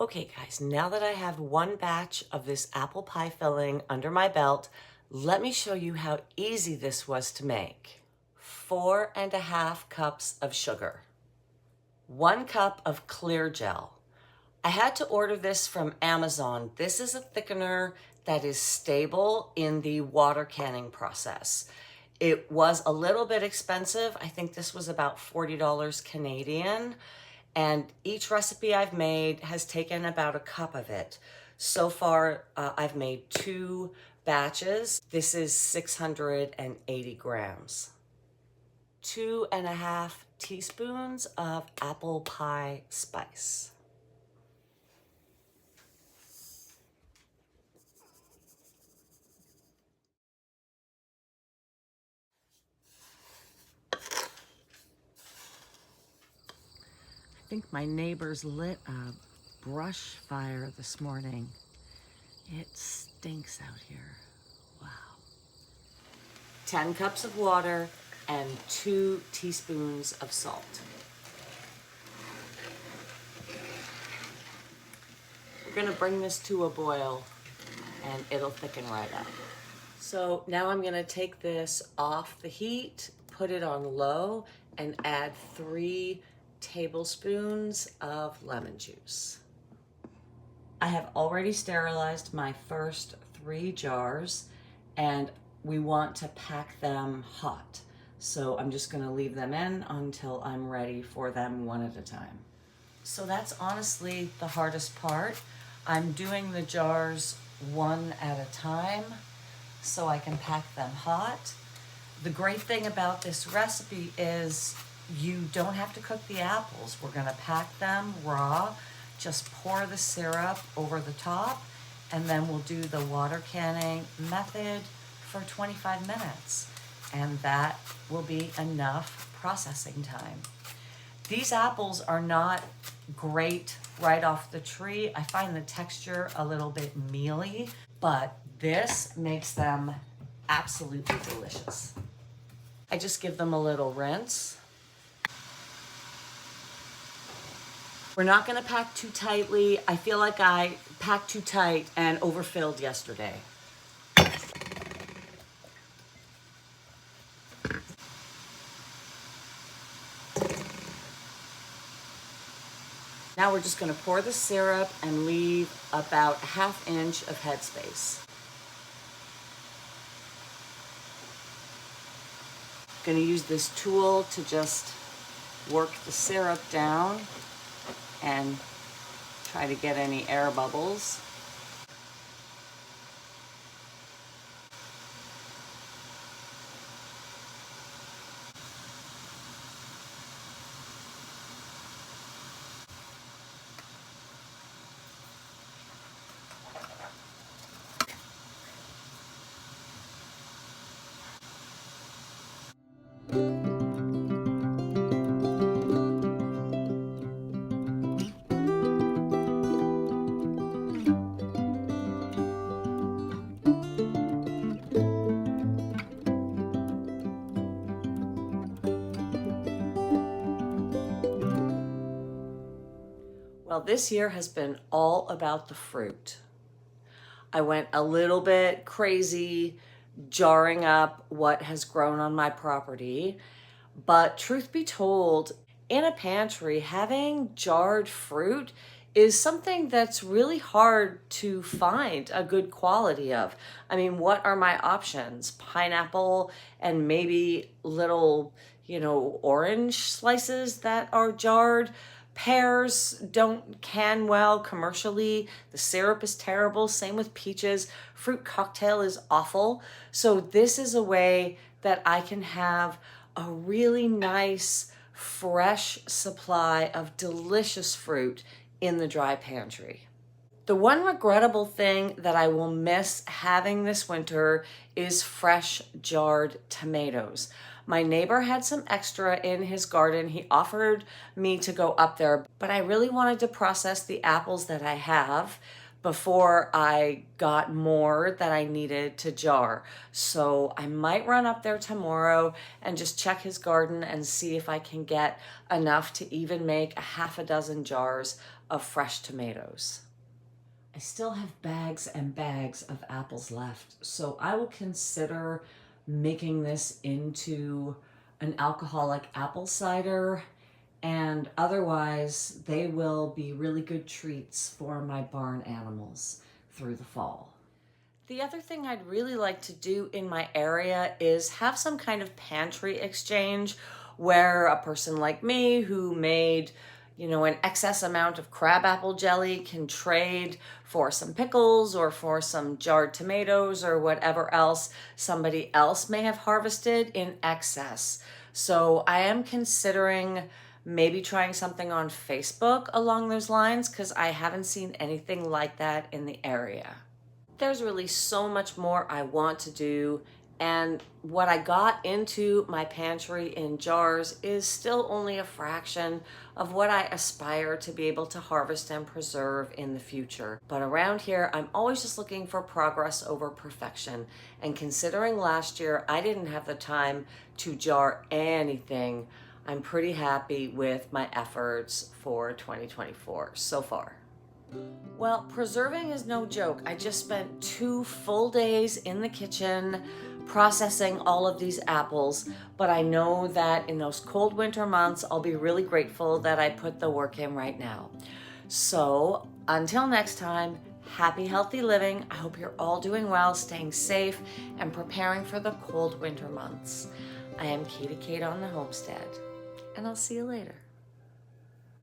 Okay guys, now that I have one batch of this apple pie filling under my belt, let me show you how easy this was to make. 4.5 cups of sugar, 1 cup of clear gel. I had to order this from Amazon. This is a thickener that is stable in the water canning process. It was a little bit expensive. I think this was about $40 Canadian. And each recipe I've made has taken about a cup of it. So far, I've made 2 batches. This is 680 grams. 2.5 teaspoons of apple pie spice. I think my neighbors lit a brush fire this morning. It stinks out here. Wow. 10 cups of water and 2 teaspoons of salt. We're gonna bring this to a boil and it'll thicken right up. So now I'm gonna take this off the heat, put it on low, and add 3 tablespoons of lemon juice. I have already sterilized my first 3 jars and we want to pack them hot. So I'm just gonna leave them in until I'm ready for them one at a time. So that's honestly the hardest part. I'm doing the jars one at a time so I can pack them hot. The great thing about this recipe is you don't have to cook the apples. We're gonna pack them raw, just pour the syrup over the top, and then we'll do the water canning method for 25 minutes. And that will be enough processing time. These apples are not great right off the tree. I find the texture a little bit mealy, but this makes them absolutely delicious. I just give them a little rinse. We're not gonna pack too tightly. I feel like I packed too tight and overfilled yesterday. Now we're just gonna pour the syrup and leave about a 1/2 inch of headspace. Gonna use this tool to just work the syrup down and try to get any air bubbles. Well, this year has been all about the fruit. I went a little bit crazy jarring up what has grown on my property, but truth be told, in a pantry, having jarred fruit is something that's really hard to find a good quality of. I mean, what are my options? Pineapple and maybe little, orange slices that are jarred. Pears don't can well commercially. The syrup is terrible. Same with peaches. Fruit cocktail is awful. So this is a way that I can have a really nice, fresh supply of delicious fruit in the dry pantry. The one regrettable thing that I will miss having this winter is fresh jarred tomatoes. My neighbor had some extra in his garden. He offered me to go up there, but I really wanted to process the apples that I have. before I got more that I needed to jar. So I might run up there tomorrow and just check his garden and see if I can get enough to even make a half a dozen jars of fresh tomatoes. I still have bags and bags of apples left, so I will consider making this into an alcoholic apple cider, and otherwise they will be really good treats for my barn animals through the fall. The other thing I'd really like to do in my area is have some kind of pantry exchange where a person like me who made an excess amount of crabapple jelly can trade for some pickles or for some jarred tomatoes or whatever else somebody else may have harvested in excess. So I am considering maybe trying something on Facebook along those lines because I haven't seen anything like that in the area. There's really so much more I want to do, and what I got into my pantry in jars is still only a fraction of what I aspire to be able to harvest and preserve in the future. But around here, I'm always just looking for progress over perfection. And considering last year I didn't have the time to jar anything, I'm pretty happy with my efforts for 2024 so far. Well, preserving is no joke. I just spent 2 full days in the kitchen processing all of these apples, but I know that in those cold winter months, I'll be really grateful that I put the work in right now. So until next time, happy, healthy living. I hope you're all doing well, staying safe, and preparing for the cold winter months. I am Katie Kate on the Homestead, and I'll see you later.